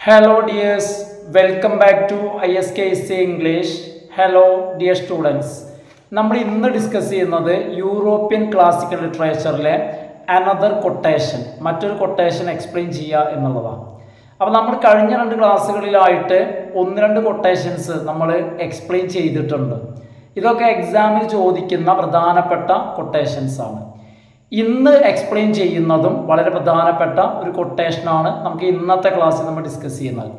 Hello dears, welcome back to ISKC English. Hello dear students. നമ്മൾ ഇന്ന് discuss ചെയ്യുന്നത് European classical ലിറ്ററേച്ചറിലെ another quotation, മറ്റൊരു quotation explain ചെയ്യുക എന്നുള്ളതാണ്. അപ്പോൾ നമ്മൾ കഴിഞ്ഞ രണ്ട് ക്ലാസ്സുകളിലായിട്ട് ഒന്ന് രണ്ട് കൊട്ടേഷൻസ് നമ്മൾ എക്സ്പ്ലെയിൻ ചെയ്തിട്ടുണ്ട്. ഇതൊക്കെ എക്സാമിന് ചോദിക്കുന്ന പ്രധാനപ്പെട്ട കൊട്ടേഷൻസ് ആണ്. ഇന്ന് എക്സ്പ്ലെയിൻ ചെയ്യുന്നതും വളരെ പ്രധാനപ്പെട്ട ഒരു കൊട്ടേഷനാണ്. നമുക്ക് ഇന്നത്തെ ക്ലാസ്സിൽ നമ്മൾ ഡിസ്കസ് ചെയ്യുന്നത്.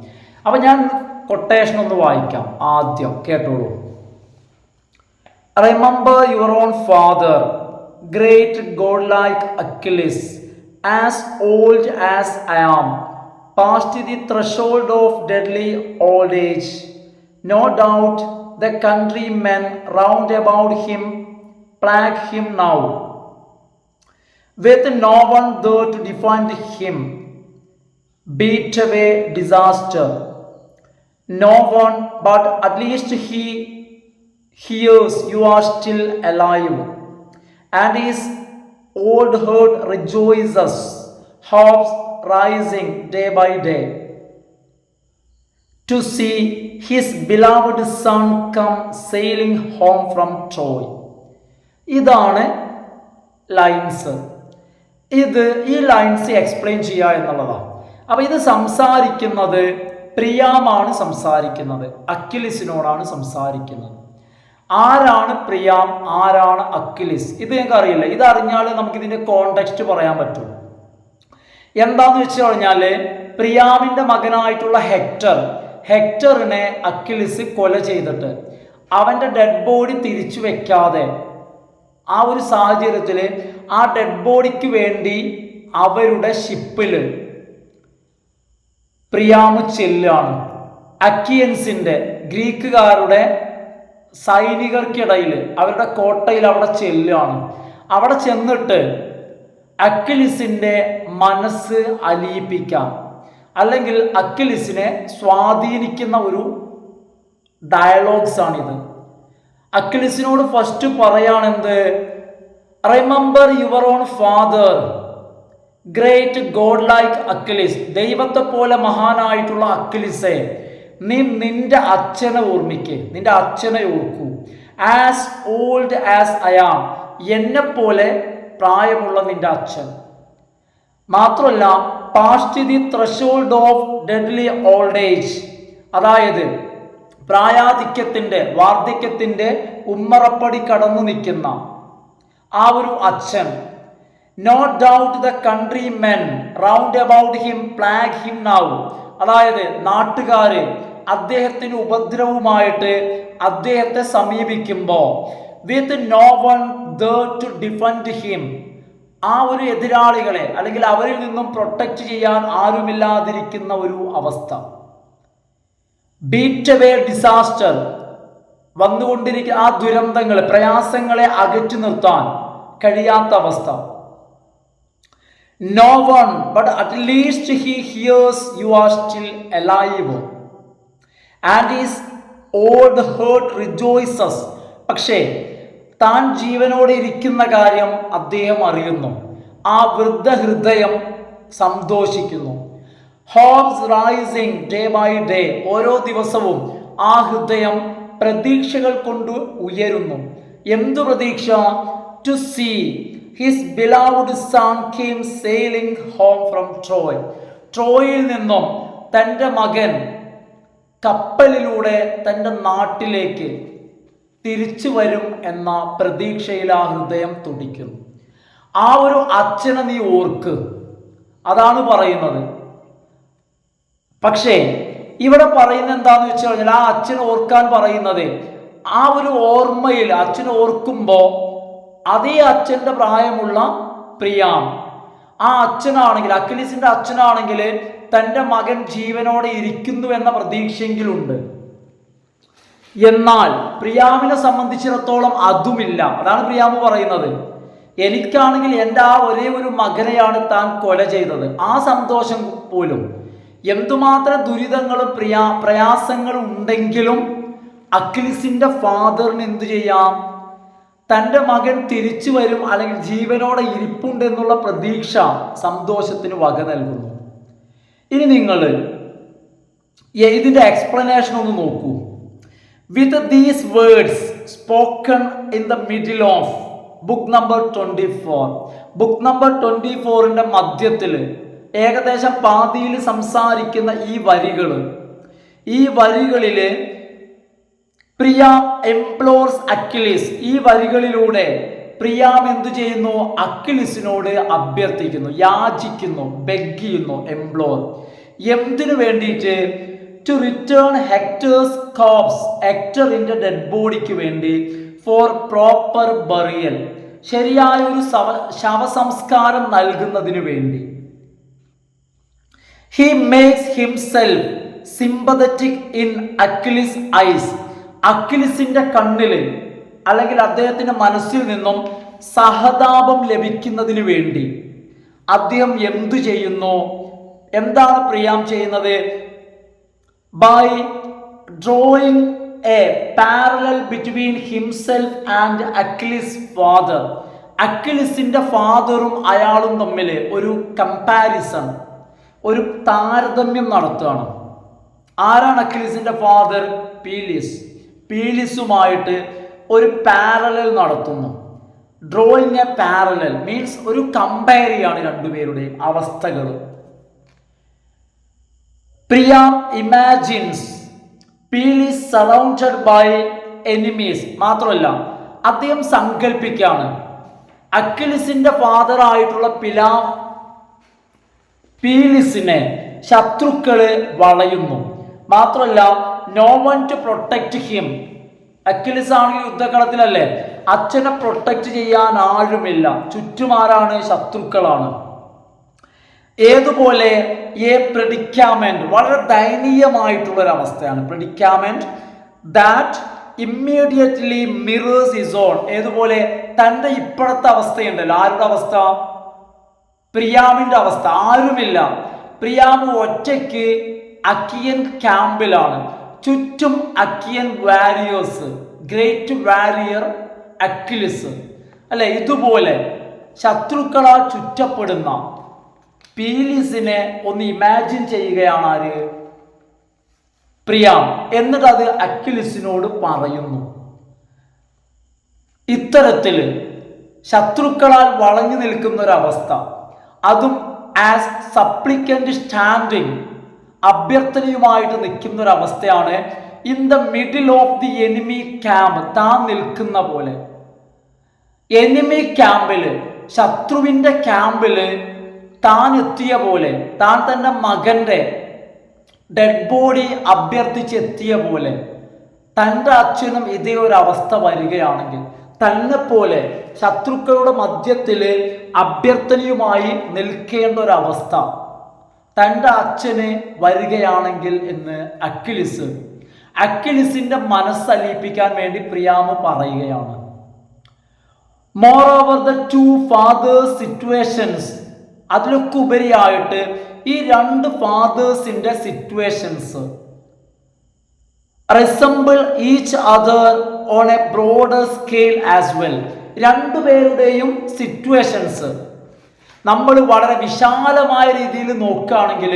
അപ്പോൾ ഞാൻ കൊട്ടേഷൻ ഒന്ന് വായിക്കാം. ആദ്യം കേട്ടോളൂ. Remember your own father, great God like Achilles, as old as I am, past the threshold of deadly old age. No doubt the countrymen round about him plague him now, with no one there to defend him, beat away disaster. No one, but at least he hears you are still alive, and his old heart rejoices, hopes rising day by day, to see his beloved son come sailing home from Troy. ഇതാണ് lines. ഈ lines explain ചെയ്യുക എന്നുള്ളതാണ്. അപ്പോൾ ഇത് സംസാരിക്കുന്നത് പ്രിയാമാണ് സംസാരിക്കുന്നത്, അക്കിലിസിനോടാണ് സംസാരിക്കുന്നത്. ആരാണ് പ്രിയാം, ആരാണ് അക്കിലിസ്? ഇത് ഞങ്ങൾക്ക് അറിയില്ല. ഇതറിഞ്ഞാൽ നമുക്കിതിൻ്റെ കോണ്ടെക്സ്റ്റ് പറയാൻ പറ്റും. എന്താന്ന് വെച്ച് കഴിഞ്ഞാൽ പ്രിയാമിൻ്റെ മകനായിട്ടുള്ള ഹെക്ടറിനെ അക്കിലിസ് കൊല ചെയ്തിട്ട് അവൻ്റെ ഡെഡ് ബോഡി തിരിച്ചു വെക്കാതെ ആ ഒരു സാഹചര്യത്തിൽ ആ ഡെഡ് ബോഡിക്ക് വേണ്ടി അവരുടെ ഷിപ്പിൽ പ്രിയാമ് ചെല്ലാണ്. അക്കിയൻസിൻ്റെ ഗ്രീക്കുകാരുടെ സൈനികർക്കിടയിൽ അവരുടെ കോട്ടയിൽ അവിടെ ചെല്ലാണ്. അവിടെ ചെന്നിട്ട് അക്കിലിസിൻ്റെ മനസ്സ് അലിയിപ്പിക്കാം, അല്ലെങ്കിൽ അക്കിലിസിനെ സ്വാധീനിക്കുന്ന ഒരു ഡയലോഗ്സ് ആണിത്. അക്കിലിസിനോട് ഫസ്റ്റ് പറയാണെന്ത്? Remember your own father, great God like Achilles. ദൈവത്തെ പോലെ മഹാനായിട്ടുള്ള അക്കിലിസെ, നീ നിന്റെ അച്ഛനെ ഓർമ്മിക്ക്, നിന്റെ അച്ഛനെ ഓർക്കൂ. As old as I am, എന്നെ പോലെ പ്രായമുള്ള നിന്റെ അച്ഛൻ. മാത്രമല്ല, past the threshold of deadly old age, അതായത് പ്രായാധിക്യത്തിൻ്റെ വാർദ്ധക്യത്തിൻ്റെ ഉമ്മറപ്പടി കടന്നു നിൽക്കുന്ന ആ ഒരു അച്ഛൻ. No doubt the countrymen round about him plague him now, അതായത് നാട്ടുകാര് അദ്ദേഹത്തിന് ഉപദ്രവവുമായിട്ട് അദ്ദേഹത്തെ സമീപിക്കുമ്പോൾ with no one there to defend him, ആ ഒരു എതിരാളികളെ അല്ലെങ്കിൽ അവരിൽ നിന്നും പ്രൊട്ടക്റ്റ് ചെയ്യാൻ ആരുമില്ലാതിരിക്കുന്ന ഒരു അവസ്ഥ. ബീറ്റ് അവേ ഡിസാസ്റ്റർ, വന്നുകൊണ്ടിരിക്കുന്ന ആ ദുരന്തങ്ങളെ, പ്രയാസങ്ങളെ അകറ്റി നിർത്താൻ കഴിയാത്ത അവസ്ഥ. No one, but at least he hears you are still alive and his old heart rejoices. പക്ഷേ താൻ ജീവനോടെ ഇരിക്കുന്ന കാര്യം അദ്ദേഹം അറിയുന്നു. ആ വൃദ്ധഹൃദയം സന്തോഷിക്കുന്നു. Hopes rising day by day, ഓരോ ദിവസവും ആ ഹൃദയം പ്രതീക്ഷകൾ കൊണ്ട് ഉയരുന്നു. എന്തു പ്രതീക്ഷ? To see his beloved son came sailing home from Troy. ട്രോയിൽ നിന്നും തൻ്റെ മകൻ കപ്പലിലൂടെ തൻ്റെ നാട്ടിലേക്ക് തിരിച്ചു വരും എന്ന പ്രതീക്ഷയിൽ ആ ഹൃദയം തുടിക്കുന്നു. ആ ഒരു അച്ഛനെ നീ ഓർക്ക്, അതാണ് പറയുന്നത്. പക്ഷേ ഇവിടെ പറയുന്നത് എന്താന്ന് വെച്ച് കഴിഞ്ഞാൽ ആ അച്ഛനെ ഓർക്കാൻ പറയുന്നത്, ആ ഒരു ഓർമ്മയിൽ അച്ഛനെ ഓർക്കുമ്പോൾ അതേ അച്ഛൻ്റെ പ്രായമുള്ള പ്രിയാം, ആ അച്ഛനാണെങ്കിൽ, അക്കിലിസിന്റെ അച്ഛനാണെങ്കിൽ തൻ്റെ മകൻ ജീവനോടെ ഇരിക്കുന്നു എന്ന പ്രതീക്ഷയെങ്കിലുണ്ട്. എന്നാൽ പ്രിയാമിനെ സംബന്ധിച്ചിടത്തോളം അതുമില്ല. അതാണ് പ്രിയാമ് പറയുന്നത്. എനിക്കാണെങ്കിൽ എൻ്റെ ആ ഒരേ ഒരു മകനെയാണ് താൻ കൊല ചെയ്തത്. ആ സന്തോഷം പോലും, എന്തുമാത്രം ദുരിതങ്ങളും പ്രയാസങ്ങളും ഉണ്ടെങ്കിലും അക്കിലിസിന്റെ ഫാദറിന് എന്തു ചെയ്യാം? തൻ്റെ മകൻ തിരിച്ചു വരും അല്ലെങ്കിൽ ജീവനോടെ ഇരിപ്പുണ്ട് എന്നുള്ള പ്രതീക്ഷ സന്തോഷത്തിന് വക നൽകുന്നു. ഇനി നിങ്ങൾ ഇതിന്റെ എക്സ്പ്ലനേഷൻ ഒന്ന് നോക്കൂ. With these words spoken in the middle of book number 24. Book number 24ന്റെ മധ്യത്തിൽ ഏകദേശം പാതിയിൽ സംസാരിക്കുന്ന ഈ വരികളില് പ്രിയാം എംപ്ലോർസ് അക്വിലിസ്. ഈ വരികളിലൂടെ പ്രിയാം എന്തു ചെയ്യുന്നു? അക്വിലിസിനോട് അഭ്യർത്ഥിക്കുന്നു, യാചിക്കുന്നു, ബെഗ് എംപ്ലോർ. എന്തിനു വേണ്ടിയിട്ട്? ടു റിട്ടേൺ ഹെക്ടേഴ്സ് കോപ്സ്, ഹെക്ടറിന്റെ ഡെഡ് ബോഡിക്ക് വേണ്ടി, ഫോർ പ്രോപ്പർ ബറിയൽ, ശരിയായ ഒരു ശവസംസ്കാരം നൽകുന്നതിന് വേണ്ടി. He makes himself sympathetic in Achilles' eyes. അക്വിലിസിന്റെ കണ്ണില് അല്ലെങ്കിൽ അദ്ദേഹത്തിന്റെ മനസ്സിൽ നിന്നും സഹതാപം ലഭിക്കുന്നതിന് വേണ്ടി അദ്ദേഹം എന്തു ചെയ്യുന്നു? എന്താണ് പ്രിയാം ചെയ്യുന്നത്? By drawing a parallel between himself and Achilles' father. അക്വിലിസിന്റെ ഫാദറും അയാളും തമ്മിൽ ഒരു കമ്പാരിസൺ, ഒരു താരതമ്യം നടത്തുകയാണ്. ആരാണ് അക്വിലിസിന്റെ ഫാദർ? പീലിസ്. പീലിസുമായിട്ട് ഒരു പാരലൽ നടത്തുന്നു. ഡ്രോയിങ് എ പാരലൽ മീൻസ് ഒരു കമ്പയർ ചെയ്യാണ് രണ്ടുപേരുടെയും അവസ്ഥകൾ. പ്രിയാം ഇമാജിൻസ് പീലിസ് സറൗണ്ടഡ് ബൈ എനിമീസ്. മാത്രമല്ല അദ്ദേഹം സങ്കല്പിക്കുകയാണ് അക്വിലിസിന്റെ ഫാദർ ആയിട്ടുള്ള പീലിസിനെ ശത്രുക്കള് വളയുന്നു. മാത്രമല്ല no one to protect him. Achilles ആണെങ്കിൽ യുദ്ധകളത്തിലല്ലേ, അച്ഛനെ പ്രൊട്ടക്ട് ചെയ്യാൻ ആരുമില്ല, ചുറ്റുമാരാണ്? ശത്രുക്കളാണ്. ഏതുപോലെ എ പ്രെഡിക്കാമെന്റ്, വളരെ ദയനീയമായിട്ടുള്ളൊരവസ്ഥയാണ്. Predicament that immediately mirrors his own. ഏതുപോലെ? തൻ്റെ ഇപ്പോഴത്തെ അവസ്ഥയുണ്ടല്ലോ. ആരുടെ അവസ്ഥ? പ്രിയാമിന്റെ അവസ്ഥ. ആരുമില്ല. പ്രിയാം ഒറ്റയ്ക്ക് അക്കിയൻ ക്യാമ്പിലാണ്. ചുറ്റും അക്കിയൻ വാരിയേഴ്സ്, ഗ്രേറ്റ് വാരിയർ അക്വിലിസ് അല്ലെ. ഇതുപോലെ ശത്രുക്കളാൽ ചുറ്റപ്പെടുന്ന പീലിസിനെ ഒന്ന് ഇമാജിൻ ചെയ്യുകയാണ് ആര്? പ്രിയാം. എന്നിട്ട് അത് അക്വിലിസിനോട് പറയുന്നു. ഇത്തരത്തിൽ ശത്രുക്കളാൽ വളഞ്ഞു നിൽക്കുന്ന ഒരവസ്ഥ, അതും ആസ് സപ്ലിക്കന്റ് സ്റ്റാൻഡിങ്, അഭ്യർത്ഥനയുമായിട്ട് നിൽക്കുന്ന ഒരവസ്ഥയാണ്. In the middle of the enemy camp, താൻ നിൽക്കുന്ന പോലെ. എനിമി ക്യാമ്പില്, ശത്രുവിന്റെ ക്യാമ്പില് താൻ എത്തിയ പോലെ, താൻ തന്റെ മകന്റെ ഡെഡ് ബോഡി അഭ്യർത്ഥിച്ചെത്തിയ പോലെ തൻ്റെ അച്ഛനും ഇതേ ഒരു അവസ്ഥ വരികയാണെങ്കിൽ, തന്നെ പോലെ ശത്രുക്കളുടെ മധ്യത്തില് അഭ്യർത്ഥനയുമായി നിൽക്കേണ്ട ഒരവസ്ഥ തൻ്റെ അച്ഛന് വരികയാണെങ്കിൽ എന്ന് അക്വിലിസിന്റെ മനസ്സലിയിപ്പിക്കാൻ വേണ്ടി പ്രിയാമ് പറയുകയാണ്. Moreover the two fathers' situations, അതിലൊക്കെ ഉപരിയായിട്ട് ഈ രണ്ട് ഫാദേഴ്സിന്റെ situations resemble each other on a broader scale as well. രണ്ടുപേരുടെയും സിറ്റുവേഷൻസ് നമ്മൾ വളരെ വിശാലമായ രീതിയിൽ നോക്കുകയാണെങ്കിൽ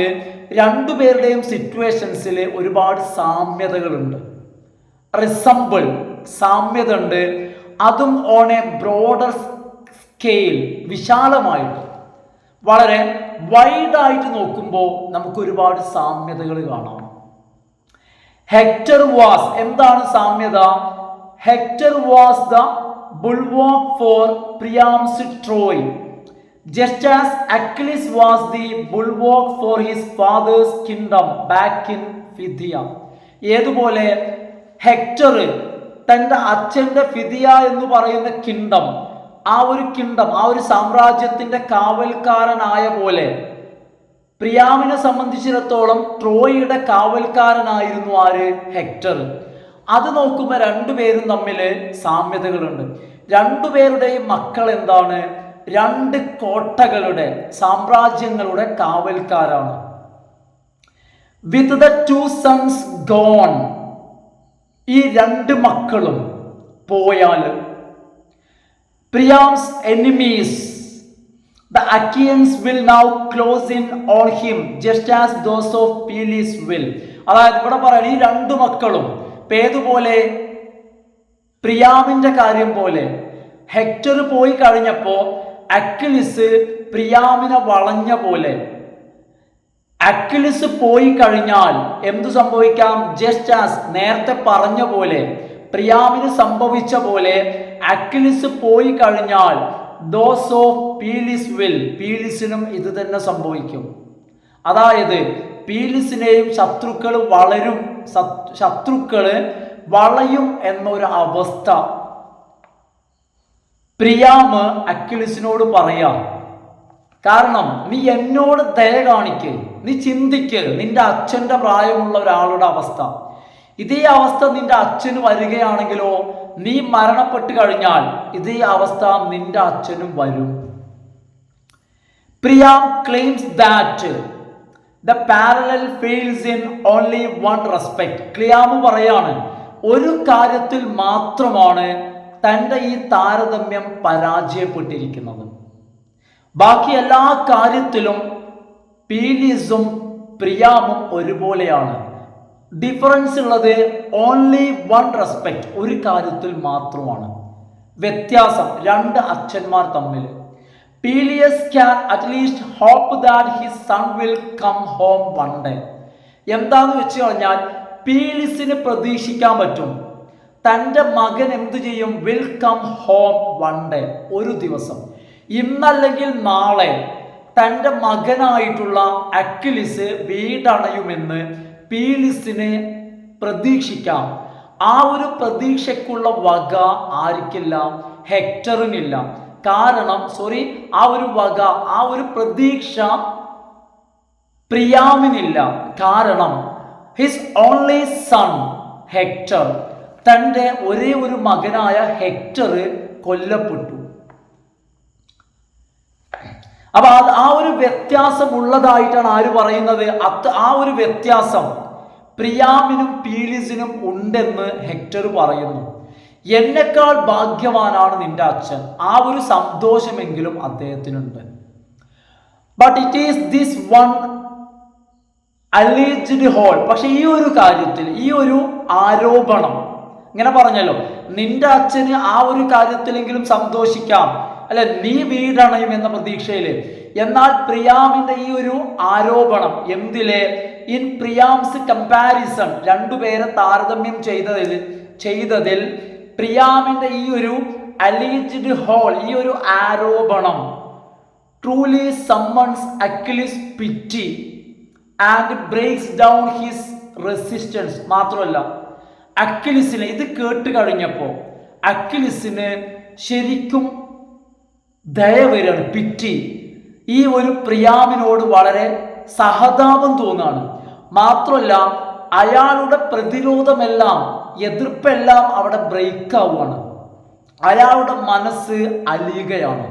രണ്ടുപേരുടെയും സിറ്റുവേഷൻസിൽ ഒരുപാട് സാമ്യതകളുണ്ട്. റിസംബിൾ, സാമ്യത ഉണ്ട്. അതും ഓൺ എ ബ്രോഡർ സ്കെയിൽ, വിശാലമായിട്ട് വളരെ വൈഡായിട്ട് നോക്കുമ്പോൾ നമുക്ക് ഒരുപാട് സാമ്യതകൾ കാണാം. ഹെക്ടർ വാസ്, എന്താണ് സാമ്യത? Hector was the bulwark for Priam's Troy, just as Achilles was the bulwark for his father's kingdom back in Phthia. ഏതുപോലെ ഹെക്ടർ തൻ്റെ അച്ഛൻ്റെ ഫിദിയ എന്ന് പറയുന്ന കിങ്ഡം, ആ ഒരു സാമ്രാജ്യത്തിന്റെ കാവൽക്കാരനായ പോലെ പ്രിയാമിനെ സംബന്ധിച്ചിടത്തോളം ട്രോയിയുടെ കാവൽക്കാരനായിരുന്നു ആര്? ഹെക്ടർ. അത് നോക്കുമ്പോൾ രണ്ടുപേരും തമ്മിൽ സാമ്യതകളുണ്ട്. രണ്ടുപേരുടെയും മക്കൾ എന്താണ്? രണ്ട് കോട്ടകളുടെ, സാമ്രാജ്യങ്ങളുടെ കാവൽക്കാരാണ്. With the two sons gone, ഈ രണ്ട് മക്കളും പോയാൽ Priam's enemies the Achaeans will now close in on him just as those of Peleus will. അതായത് ഇവിടെ പറയണ ഈ രണ്ടു മക്കളും ഏതുപോലെ, പ്രിയാമിന്റെ കാര്യം പോലെ. ഹെക്ടർ പോയി കഴിഞ്ഞപ്പോ അക്വിലിസ് പ്രിയാമിനെ വളഞ്ഞ പോലെ. അക്വിലിസ് പോയി കഴിഞ്ഞാൽ എന്തു സംഭവിക്കാം? ജസ്റ്റ് ആസ് നേരത്തെ പറഞ്ഞ പോലെ, പ്രിയാമിന് സംഭവിച്ച പോലെ അക്വിലിസ് പോയി കഴിഞ്ഞാൽ ദോസ് ഓഫ് പീലിസ് വിൽ, പീലിസിനും ഇത് തന്നെ സംഭവിക്കും. അതായത് പീലിസിനെയും ശത്രുക്കൾ വളരും, ശത്രുക്കള് വളയും എന്നൊരു അവസ്ഥ പ്രിയാമ് അക്വിലിസിനോട് പറയാം. കാരണം നീ എന്നോട് ദയ കാണിക്ക്, നീ ചിന്തിക്ക് നിന്റെ അച്ഛൻ്റെ പ്രായമുള്ള ഒരാളുടെ അവസ്ഥ. ഇതേ അവസ്ഥ നിന്റെ അച്ഛന് വരികയാണെങ്കിലോ, നീ മരണപ്പെട്ട് കഴിഞ്ഞാൽ ഇതേ അവസ്ഥ നിന്റെ അച്ഛനും വരും. Priam claims that the parallel fails in only one respect. Priam പറയാണ്, ഒരു കാര്യത്തിൽ മാത്രമാണ് തൻ്റെ ഈ താരതമ്യം പരാജയപ്പെട്ടിരിക്കുന്നത്. ബാക്കി എല്ലാ കാര്യത്തിലും പീലിസും പ്രിയാമും ഒരുപോലെയാണ്. ഡിഫറൻസ് ഉള്ളത് ഓൺലി വൺ റെസ്പെക്ട്, ഒരു കാര്യത്തിൽ മാത്രമാണ് വ്യത്യാസം രണ്ട് അച്ഛന്മാർ തമ്മിൽ. Peleus can at least hope that his son will come home one day. എന്താന്ന് വെച്ച് കഴിഞ്ഞാൽ പീലിസിന് പ്രതീക്ഷിക്കാൻ പറ്റും തൻ്റെ മകൻ എന്തു ചെയ്യും, will come home one day, ഒരു ദിവസം, ഇന്നല്ലെങ്കിൽ നാളെ തൻ്റെ മകനായിട്ടുള്ള അക്വിലിസ് വീടണയുമെന്ന് പീലിസിന് പ്രതീക്ഷിക്കാം. ആ ഒരു പ്രതീക്ഷയ്ക്കുള്ള വക ആർക്കില്ല? ഹെക്ടറിനില്ല. കാരണം ആ ഒരു വക, ആ ഒരു പ്രതീക്ഷ പ്രിയാമിനില്ല. കാരണം ഹിസ് ഓൺലി സൺ ഹെക്ടർ, തൻ്റെ ഒരേ ഒരു മകനായ ഹെക്ടർ കൊല്ലപ്പെട്ടു. അപ്പൊ ആ ഒരു വ്യത്യാസം ഉള്ളതായിട്ടാണ് ആര് പറയുന്നത്? ആ ഒരു വ്യത്യാസം പ്രിയാമിനും പീലിസിനും ഉണ്ടെന്ന് ഹെക്ടർ പറയുന്നു. എന്നെക്കാൾ ഭാഗ്യവാനാണ് നിന്റെ അച്ഛൻ, ആ ഒരു സന്തോഷമെങ്കിലും അദ്ദേഹത്തിനുണ്ട്. But it is this one alleged hole. പക്ഷെ ഈ ഒരു കാര്യത്തിൽ, ഈ ഒരു ആരോപണം, ഇങ്ങനെ പറഞ്ഞല്ലോ, നിന്റെ അച്ഛന് ആ ഒരു കാര്യത്തിലെങ്കിലും സന്തോഷിക്കാം അല്ലെ, നീ വീടണയും എന്ന പ്രതീക്ഷയില്. എന്നാൽ പ്രിയാമിന്റെ ഈ ഒരു ആരോപണം എന്തിലെ? ഇൻ പ്രിയാംസ് കമ്പാരിസൺ, രണ്ടുപേരെ താരതമ്യം ചെയ്തതിൽ പ്രിയാമിന്റെ ഈ ഒരു അലീജ്ഡ് ഹോൾ, ഈ ഒരു ആരോപണം truly summons Achilles' pity and breaks down his resistance. മാത്രമല്ല അക്വിലിസിന് ഇത് കേട്ട് കഴിഞ്ഞപ്പോൾ അക്വിലിസിന് ശരിക്കും ദയ വരികയാണ്, പിറ്റി. ഈ ഒരു പ്രിയാമിനോട് വളരെ സഹതാപം തോന്നുകയാണ്. മാത്രമല്ല അയാളുടെ പ്രതിരോധമെല്ലാം, എതിർപ്പെല്ലാം അവിടെ ബ്രേക്ക് ആവുകയാണ്. അയാളുടെ മനസ്സ് അലിയുകയാണ്.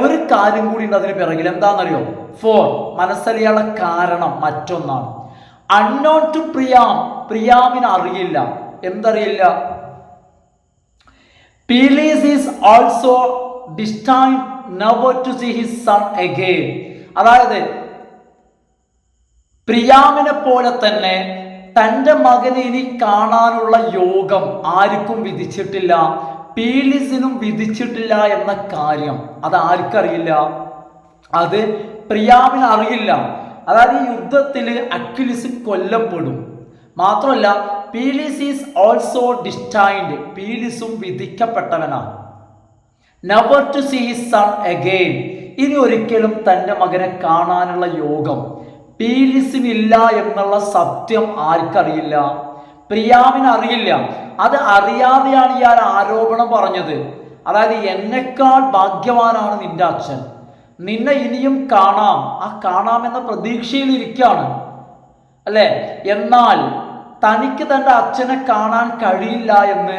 ഒരു കാര്യം കൂടി ഉണ്ട് അതിന് പിറകിൽ. എന്താണെന്നറിയോ? മനസ്സലിയാനുള്ള കാരണം മറ്റൊന്നാണ്. അൺനോൺ ടു പ്രിയാമിന് അറിയില്ല. എന്തറിയില്ല? Peleus is also destined never to see his son again. അതായത് പ്രിയാമിനെ പോലെ തന്നെ തൻ്റെ മകനെ ഇനി കാണാനുള്ള യോഗം ആർക്കും വിധിച്ചിട്ടില്ല, പീലിസിനും വിധിച്ചിട്ടില്ല എന്ന കാര്യം അത് ആർക്കറിയില്ല? അത് പ്രിയാമിന് അറിയില്ല. അതായത് ഈ യുദ്ധത്തിൽ അക്വിലിസ് കൊല്ലപ്പെടും. മാത്രമല്ല പീലിസ് ഈസ് ഓൾസോ ഡിസ്റ്റൈൻഡ്, പീലിസും വിധിക്കപ്പെട്ടവനാണ്. Never to see his son again, ഇനി ഒരിക്കലും തൻ്റെ മകനെ കാണാനുള്ള യോഗം പീലിസിനില്ല എന്നുള്ള സത്യം ആർക്കറിയില്ല? പ്രിയാമിന് അറിയില്ല. അത് അറിയാതെയാണ് ഈ ആരോപണം പറഞ്ഞത്. അതായത് എന്നെക്കാൾ ഭാഗ്യവാനാണ് നിന്റെ അച്ഛൻ, നിന്നെ ഇനിയും കാണാം, ആ കാണാമെന്ന പ്രതീക്ഷയിൽ ഇരിക്കുകയാണ് അല്ലെ. എന്നാൽ തനിക്ക് തൻ്റെ അച്ഛനെ കാണാൻ കഴിയില്ല എന്ന്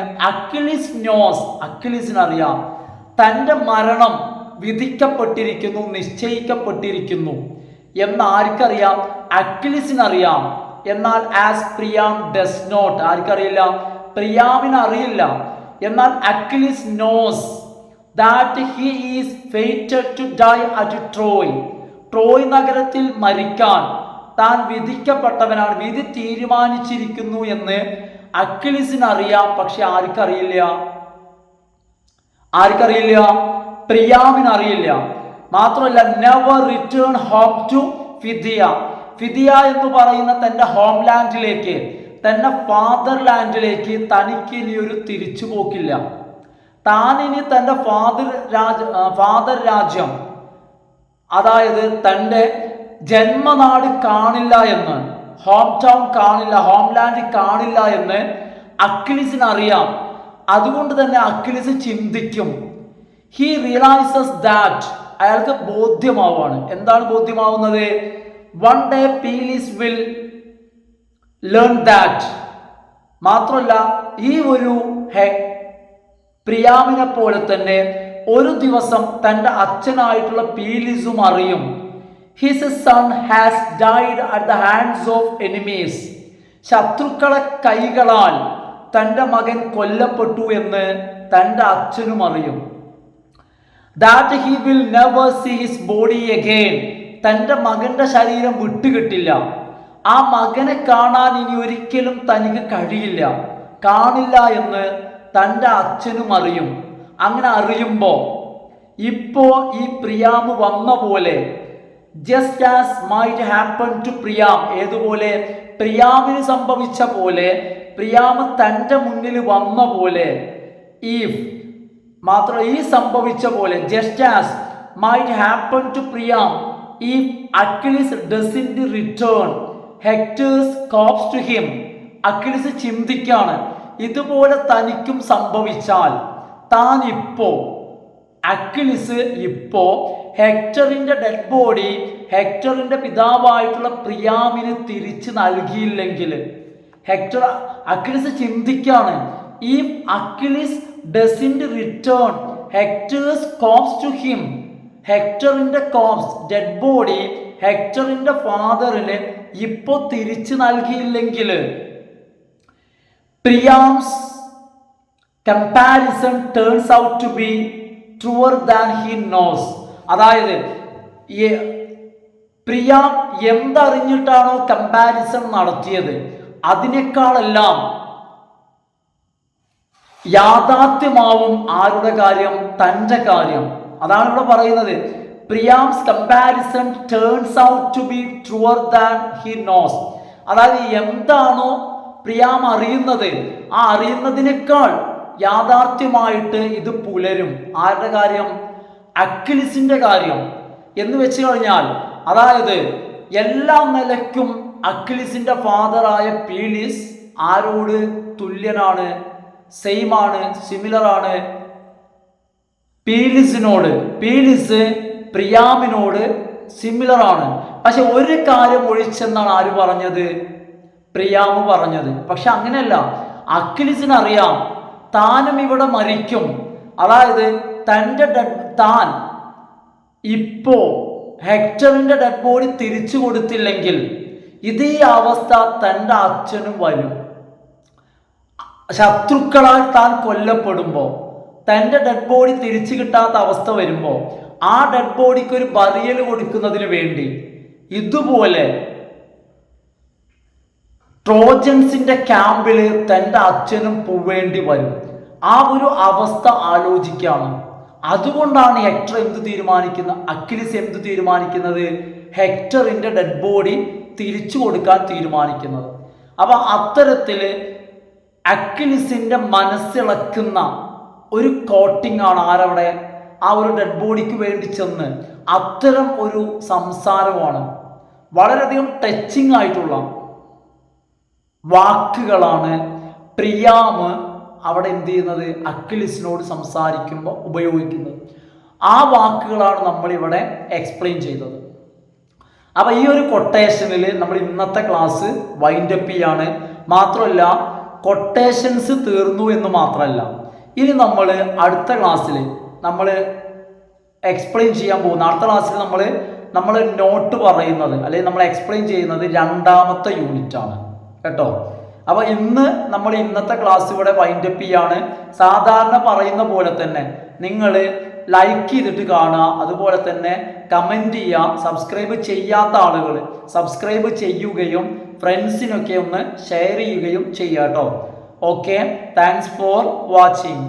അക്വിലിസിനറിയാം. തൻ്റെ മരണം വിധിക്കപ്പെട്ടിരിക്കുന്നു, നിശ്ചയിക്കപ്പെട്ടിരിക്കുന്നു എന്ന് ആർക്കറിയാം? അക്വിലിസിനറിയാം. എന്നാൽ ആസ് പ്രിയാം ഡസ് നോട്ട്, ആർക്കറിയില്ല? പ്രിയാമിന് അറിയില്ല. എന്നാൽ Achilles knows that he is fated to die at Troy, Troy നഗരത്തിൽ മരിക്കാൻ താൻ വിധിക്കപ്പെട്ടവനാണ്, വിധി തീരുമാനിച്ചിരിക്കുന്നു എന്ന് അക്വിലിസിന് അറിയാം. പക്ഷെ ആർക്കറിയില്ല? പ്രിയാമിന് അറിയില്ല. മാത്രമല്ല, നെവർ റിട്ടേൺ ഹോം ടു ഫിദിയ. ഫിദിയ എന്ന് പറയുന്ന തൻ്റെ ഹോംലാൻഡിലേക്ക്, തൻ്റെ ഫാദർലാൻഡിലേക്ക് തനിക്ക് ഇനി ഒരു തിരിച്ചുപോക്കില്ല. താനിനി തൻ്റെ ഫാദർ രാജ്യം, അതായത് തൻ്റെ ജന്മനാട് കാണില്ല എന്ന്, ഹോം ടൗൺ കാണില്ല, ഹോംലാൻഡ് കാണില്ല എന്ന് അക്വിലിസിന് അറിയാം. അതുകൊണ്ട് തന്നെ അക്വിലിസ് ചിന്തിക്കും. ഹി റിയലൈസസ് ദാറ്റ്, അയാൾക്ക് ബോധ്യമാവാണ്. എന്താണ് ബോധ്യമാവുന്നത്? One day Peleus will learn that. മാത്രമല്ല, ഈ ഒരു പ്രിയാമിനെ പോലെ തന്നെ ഒരു ദിവസം തൻ്റെ അച്ഛനായിട്ടുള്ള പീലിസും അറിയും. His son has died at the hands of enemies. ശത്രുക്കളെ കൈകളാൽ തൻ്റെ മകൻ കൊല്ലപ്പെട്ടു എന്ന് തൻ്റെ അച്ഛനും അറിയും. That he will never see his body again. തൻ്റെ മകൻ്റെ ശരീരം വിട്ടുകിട്ടില്ല. ആ മകനെ കാണാൻ ഇനി ഒരിക്കലും തനിക്ക് കാണില്ല എന്ന് തൻ്റെ അച്ഛനും അറിയും. അങ്ങനെ അറിയുമ്പോൾ ഇപ്പോ ഈ പ്രിയാം വന്ന പോലെ, just as might happen to Priam, ഏതുപോലെ പ്രിയാമിന് സംഭവിച്ച പോലെ, പ്രിയാം തൻ്റെ മുന്നിൽ വന്ന പോലെ, ഈ സംഭവിച്ച പോലെ, just as might happen to Priam if Achilles doesn't return Hector's corpse to him. Achilles ചിന്തിക്കാണ്, ഇതുപോലെ തനിക്കും സംഭവിച്ചാൽ അക്വിലിസ് ഇപ്പോ ഹെക്ടറിന്റെ ഡെഡ് ബോഡി ഹെക്ടറിന്റെ പിതാവായിട്ടുള്ള പ്രിയാമിന് തിരിച്ചു നൽകിയില്ലെങ്കിൽ, അക്വിലിസ് ചിന്തിക്കാണ്, if Achilles doesn't return Hector's corpse to him, ഹെക്ടറിന്റെ കോപ്സ്, ഡെഡ് ബോഡി ഹെക്ടറിന്റെ ഫാദറിന് ഇപ്പോ തിരിച്ചു നൽകിയില്ലെങ്കിൽ, Priam's comparison turns out to be truer than he knows. അതായത് പ്രിയാം എന്തറിഞ്ഞിട്ടാണോ കമ്പാരിസൺ നടത്തിയത് അതിനേക്കാളെല്ലാം യാഥാർത്ഥ്യമാവും ആരുടെ കാര്യം? തൻ്റെ കാര്യം. അതാണ് ഇവിടെ പറയുന്നത്. Priam's comparison turns out to be truer than he knows. അതായത് എന്താണോ പ്രിയാം അറിയുന്നത്, ആ അറിയുന്നതിനേക്കാൾ യാഥാർത്ഥ്യമായിട്ട് ഇത് പുലരും. ആരുടെ കാര്യം? അക്വിലിസിന്റെ കാര്യം. എന്ന് വെച്ച് കഴിഞ്ഞാൽ, അതായത് എല്ലാ നിലയ്ക്കും അക്വിലിസിന്റെ ഫാദറായ പീലിസ് ആരോട് തുല്യനാണ്? സെയിം ആണ്, സിമിലർ ആണ് പീലിസിനോട്. പീലിസ് പ്രിയാമിനോട് സിമിലർ ആണ്. പക്ഷെ ഒരു കാര്യം ഒഴിച്ചെന്നാണ് ആര് പറഞ്ഞത്? പ്രിയാം പറഞ്ഞത്. പക്ഷെ അങ്ങനെയല്ല, അക്വിലിസിന് അറിയാം താനും ഇവിടെ മരിക്കും. അതായത് താൻ ഇപ്പോ ഹെക്ടറിന്റെ ഡെഡ് ബോഡി തിരിച്ചു കൊടുത്തില്ലെങ്കിൽ ഇതേ അവസ്ഥ തൻ്റെ അച്ഛനും വരും. ശത്രുക്കളാൽ താൻ കൊല്ലപ്പെടുമ്പോൾ, തൻ്റെ ഡെഡ് ബോഡി തിരിച്ചു കിട്ടാത്ത അവസ്ഥ വരുമ്പോൾ, ആ ഡെഡ് ബോഡിക്ക് ഒരു ബറിയൽ കൊടുക്കുന്നതിന് വേണ്ടി ഇതുപോലെ ട്രോജൻസിന്റെ ക്യാമ്പിൽ തൻ്റെ അച്ഛനും പോവേണ്ടി വരും. ആ ഒരു അവസ്ഥ ആലോചിക്കാണ്. അതുകൊണ്ടാണ് അക്വിലിസ് എന്ത് തീരുമാനിക്കുന്നത്? ഹെക്ടറിന്റെ ഡെഡ് ബോഡി തിരിച്ചു കൊടുക്കാൻ തീരുമാനിക്കുന്നത്. അപ്പൊ അത്തരത്തില് അക്വിലിസിന്റെ മനസ്സിളക്കുന്ന ഒരു കോട്ടിംഗ് ആണ് ആരവിടെ? ആ ഒരു ഡെഡ് ബോഡിക്ക് വേണ്ടി ചെന്ന് അത്തരം ഒരു സംസാരമാണ്. വളരെയധികം ടച്ചിങ് ആയിട്ടുള്ള വാക്കുകളാണ് പ്രിയാം അവിടെ എന്ത് ചെയ്യുന്നത്? അക്വിലിസിനോട് സംസാരിക്കുമ്പോൾ ഉപയോഗിക്കുന്നത്. ആ വാക്കുകളാണ് നമ്മളിവിടെ എക്സ്പ്ലെയിൻ ചെയ്തത്. അപ്പം ഈ ഒരു കൊട്ടേഷനിൽ നമ്മൾ ഇന്നത്തെ ക്ലാസ് വൈൻഡപ്പ് ചെയ്യാണ്. മാത്രമല്ല, കൊട്ടേഷൻസ് തീർന്നു എന്ന് മാത്രമല്ല, ഇനി നമ്മൾ അടുത്ത ക്ലാസ്സിൽ നമ്മൾ എക്സ്പ്ലെയിൻ ചെയ്യാൻ പോകുന്ന അടുത്ത ക്ലാസ്സിൽ നമ്മൾ നോട്ട് പറയുന്നത് അല്ലെങ്കിൽ നമ്മൾ എക്സ്പ്ലെയിൻ ചെയ്യുന്നത് രണ്ടാമത്തെ യൂണിറ്റ് ആണ് കേട്ടോ. അപ്പോൾ ഇന്നത്തെ ക്ലാസ് ഇവിടെ വൈൻഡപ്പ് ചെയ്യാണ്. സാധാരണ പറയുന്ന പോലെ തന്നെ നിങ്ങൾ ലൈക്ക് ചെയ്തിട്ട് കാണുക, അതുപോലെ തന്നെ കമൻറ്റ് ചെയ്യുക. സബ്സ്ക്രൈബ് ചെയ്യാത്ത ആളുകൾ സബ്സ്ക്രൈബ് ചെയ്യുകയും ഫ്രണ്ട്സിനൊക്കെ ഒന്ന് ഷെയർ ചെയ്യുകയും ചെയ്യുക കേട്ടോ. Okay, thanks for watching.